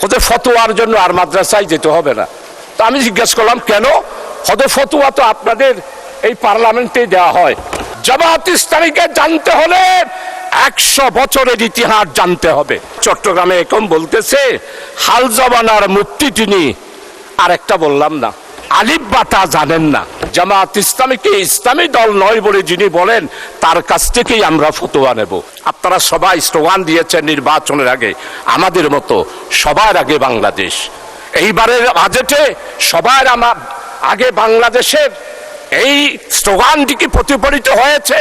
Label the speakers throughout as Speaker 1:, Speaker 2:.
Speaker 1: ওদের ফতোয়ার জন্য আর মাদ্রাসায় যেতে হবে না। তো আমি জিজ্ঞেস করলাম কেন? ওদের ফতোয়া তো আপনাদের এই পার্লামেন্টে দেওয়া হয়। জামাত ইসলামীকে জানতে হলে 100 বছরের ইতিহাস জানতে হবে। চট্টগ্রামে এখন বলতেছে হাল জবানার মুফতি তিনি, আর একটা বললাম না, আলিফ বাটা জানেন না। জামাত ইসলামীকে ইসলামী দল নয় বলে যিনি বলেন তার কাছ থেকেই আমরা ফতোয়া নেব। আপনারা সবাই স্লোগান দিয়েছেন নির্বাচনের আগে, আমাদের মতো সবার আগে বাংলাদেশ। এইবারের বাজেটে সবার আগে বাংলাদেশের এই স্লোগানটি কি প্রতিফলিত হয়েছে?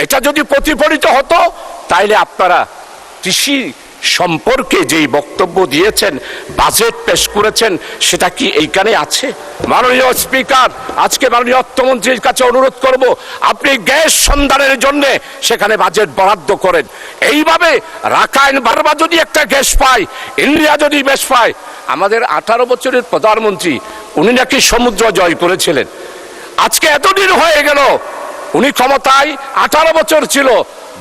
Speaker 1: এটা যদি প্রতিফলিত হতো তাইলে আপনারা কৃষি সম্পর্কে যেই বক্তব্য দিয়েছেন, বাজেট পেশ করেছেন, সেটা কি এইখানে আছে? মাননীয় স্পিকার, আজকে মাননীয় অর্থমন্ত্রীর কাছে অনুরোধ করব, আপনি গ্যাস সন্ধানের জন্য সেখানে বাজেট বরাদ্দ করেন। এইভাবে রাখাইন বারবার যদি একটা গ্যাস পায়, ইন্ডিয়া যদি গ্যাস পায়। আমাদের 18 বছরের প্রধানমন্ত্রী, উনি নাকি সমুদ্র জয় করেছিলেন। আজকে এতদিন হয়ে গেল, উনি ক্ষমতায় 18 বছর ছিল,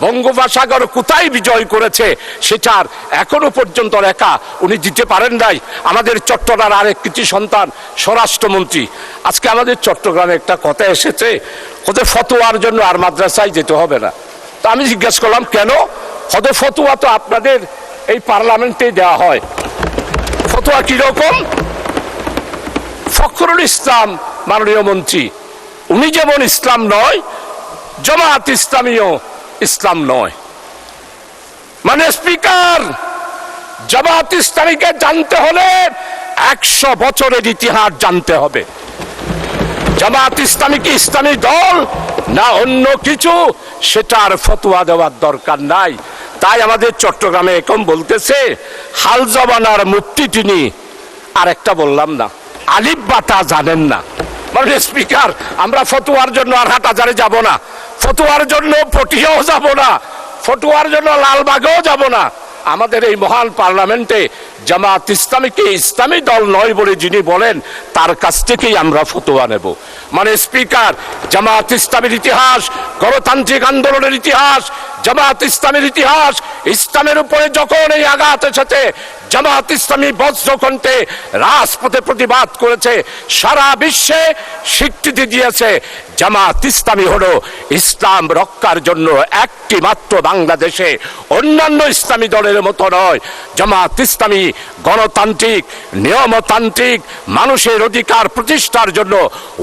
Speaker 1: বঙ্গোপসাগর কোথায় বিজয় করেছে সেটার এখনো পর্যন্ত রেখা উনি দিতে পারেন নাই। আমাদের চট্টগ্রামের আরেক কৃতি সন্তান স্বরাষ্ট্রমন্ত্রী, আজকে আমাদের চট্টগ্রামে একটা কথা এসেছে, ওদের ফতোয়ার জন্য আর মাদ্রাসায় যেতে হবে না। তো আমি জিজ্ঞেস করলাম কেন? ওদের ফতোয়া তো আপনাদের এই পার্লামেন্টে দেওয়া হয়। ফতোয়া কিরকম? ফখরুল ইসলাম মাননীয় মন্ত্রী, উনি যেমন ইসলাম নয়, জামাত ইসলামীও ইসলাম নয়। মানে স্পিকার, জামাত ইসলামীকে জানতে হলে 100 বছরের ইতিহাস জানতে হবে। জামাত ইসলামী কি ইসলামী দল না অন্য কিছু, সেটার ফতোয়া দেওয়ার দরকার নাই। তাই আমাদের চট্টগ্রামে এখন বলতেছে হাল জবানার মুফতি তিনি, আর একটা বললাম না, আলিফ বাটা জানেন না। মানে স্পিকার, আমরা ফতোয়ার জন্য আর হাটহাজারে যাব না, ফতোয়ার জন্য পটিয়াও যাব না, ফতোয়ার জন্য লালবাগেও যাব না। আমাদের এই মহান পার্লামেন্টে জামাত ইসলামীকে ইসলামী দল নয় বলে যিনি বলেন তার কাছ থেকেই আমরা ফতোয়া নেব। মানে স্পিকার, জামাত ইসলামের ইতিহাস, গণতান্ত্রিক আন্দোলনের ইতিহাস, জামাত ইসলামের ইতিহাস, ইসলামের উপরে যখন এই আঘাত এসেছে, জামাত ইসলামী বজ্রকণ্ঠে রাজপথে প্রতিবাদ করেছে, সারা বিশ্বে স্বীকৃতি দিয়েছে। জামাত ইসলামী হলো ইসলাম রক্ষার জন্য একটি মাত্র বাংলাদেশে, অন্যান্য ইসলামী দলের মতো নয়। জামাত ইসলামী গণতান্ত্রিক, নিয়মতান্ত্রিক, মানুষের অধিকার প্রতিষ্ঠার জন্য,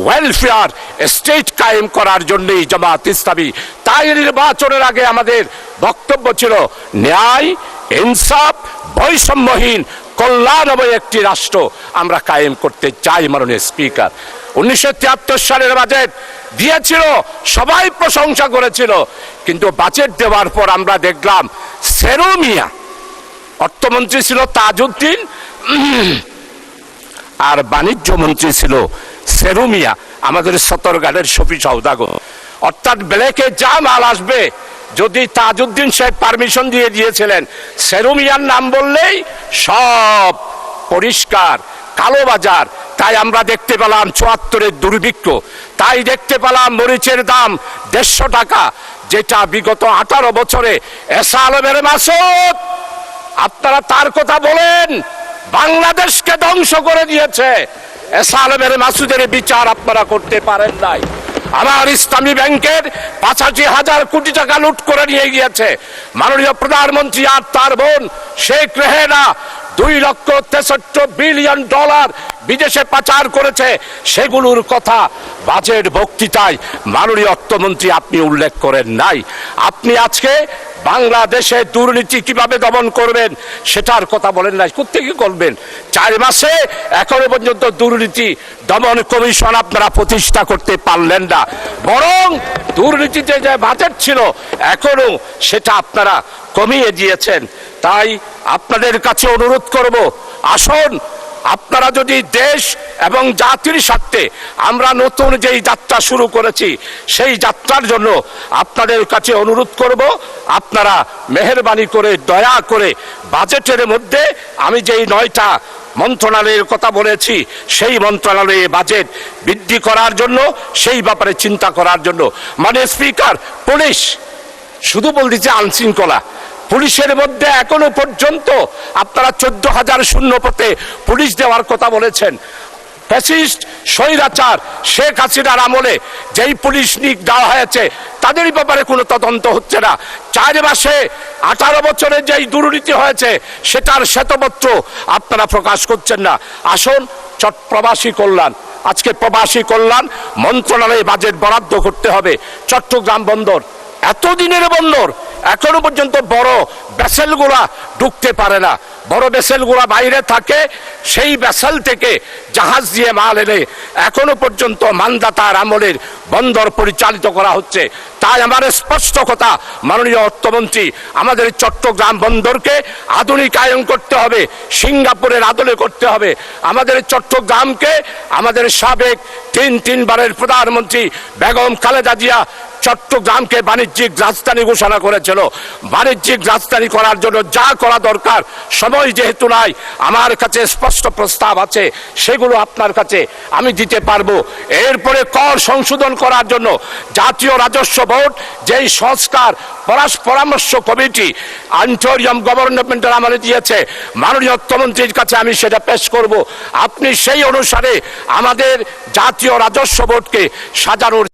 Speaker 1: ওয়েলফেয়ার স্টেট কায়েম করার জন্যই জামাত ইসলামী। তাই নির্বাচনের আগে আমাদের বক্তব্য ছিল ন্যায়, ইনসাফ, বৈষম্যহীন, কল্যাণময় একটি রাষ্ট্র আমরা কায়েম করতে চাই। মাননীয় স্পিকার, 1973 সালের বাজেট দিয়েছিল, সবাই প্রশংসা করেছিল, কিন্তু বাজেট দেওয়ার পর আমরা দেখলাম সেরু মিয়া, অর্থমন্ত্রী ছিল তাজউদ্দিন, আর বাণিজ্য মন্ত্রী ছিল সেরু মিয়া, আমাদের সতর্কগার্ডের শফি সওদাগর। অর্থাৎ ব্ল্যাকে যা মাল আসবে, যদি তাজউদ্দিন সাহেব পারমিশন দিয়ে দিয়েছিলেন, সেরু মিয়ার নাম বললেই সব পরিষ্কার, কালোবাজার। তাই আমরা দেখতে পেলাম 74-এর দুর্ভিক্ষ, তাই দেখতে পেলাম মরিচের দাম 150 টাকা, যেটা বিগত 18 বছরে এসা আলমের মাসুদ, আপনারা তার কথা বলেন, বাংলাদেশকে ধ্বংস করে দিয়েছে। এসা আলমের মাসুদের বিচার আপনারা করতে পারেন নাই। আমার ইসলামী ব্যাংকের 85,000 কোটি টাকা লুট করে নিয়ে গিয়েছে মাননীয় প্রধানমন্ত্রী আর তার বোন শেখ রেহেনা। 2,63 বিলিয়ন ডলার বিদেশে পাচার করেছে, সেগুলোর কথা বাজেট বক্তৃতায় মাননীয় অর্থমন্ত্রী আপনি উল্লেখ করেন নাই। আপনি আজকে বাংলাদেশে দুর্নীতি কিভাবে দমন করবেন সেটার কথা বলেন নাই। কোত্থেকে করবেন? 4 মাসে এখনো পর্যন্ত দুর্নীতি দমন কমিশন আপনারা প্রতিষ্ঠা করতে পারলেন না, বরং দুর্নীতিতে যে বাজেট ছিল এখনো সেটা আপনারা কমিয়ে দিয়েছেন। তাই আপনাদের কাছে অনুরোধ করব, আসুন আপনারা যদি দেশ এবং জাতির স্বার্থে আমরা নতুন যেই যাত্রা শুরু করেছি সেই যাত্রার জন্য আপনাদের কাছে অনুরোধ করব, আপনারা মেহেরবানি করে দয়া করে বাজেটের মধ্যে আমি যেই 9টা মন্ত্রণালয়ের কথা বলেছি সেই মন্ত্রণালয়ে বাজেট বৃদ্ধি করার জন্য, সেই ব্যাপারে চিন্তা করার জন্য। মানে স্পিকার, পুলিশ শুধু বলতেছে আইনশৃঙ্খলা, পুলিশের মধ্যে এখনো পর্যন্ত আপনারা 14,000 শূন্য পথে পুলিশ দেওয়ার কথা বলেছেন। ফ্যাসিস্ট স্বৈরাচার শেখ হাসিনার আমলে যেই পুলিশ নিয়োগ দেওয়া হয়েছে তাদের ব্যাপারে কোনো তদন্ত হচ্ছে না। 4 মাসে 18 বছরে যেই দুর্নীতি হয়েছে সেটার শ্বেতপত্র আপনারা প্রকাশ করছেন না। আসুন প্রবাসী কল্যাণ, আজকে প্রবাসী কল্যাণ মন্ত্রণালয়ে বাজেট বরাদ্দ করতে হবে। চট্টগ্রাম বন্দর এতদিনের বন্দর, এখনো পর্যন্ত বড় ভেসেলগুলা ঢুকতে পারে না। বড় ভেসেলগুলা বাইরে থাকে, সেই ভেসেল থেকে জাহাজ দিয়ে মাল এনে এখনো পর্যন্ত মানদাতার আমলের বন্দর পরিচালিত করা হচ্ছে। তাই আমার স্পষ্ট কথা মাননীয় অর্থমন্ত্রী, আমাদের চট্টগ্রাম বন্দরকে আধুনিকায়ন করতে হবে, সিঙ্গাপুরের আদলে করতে হবে। আমাদের চট্টগ্রামকে আমাদের সাবেক তিনবারের প্রধানমন্ত্রী বেগম খালেদা জিয়া চট্টগ্রামকে বাণিজ্যিক রাজধানী ঘোষণা করেছিল। বাণিজ্যিক রাজধানী করার জন্য যা করা দরকার, সময় যেহেতু নাই, আমার কাছে স্পষ্ট প্রস্তাব আছে, সেগুলো আপনার কাছে আমি দিতে পারবো। এরপরে কর সংশোধন করার জন্য জাতীয় রাজস্ব বোর্ড যেই সংস্কার পরামর্শ কমিটি আন্টোরিয়াম গভর্নমেন্টের আমলে দিয়েছে, মাননীয় অর্থমন্ত্রীর কাছে আমি সেটা পেশ করব। আপনি সেই অনুসারে আমাদের জাতীয় রাজস্ব বোর্ডকে সাজানোর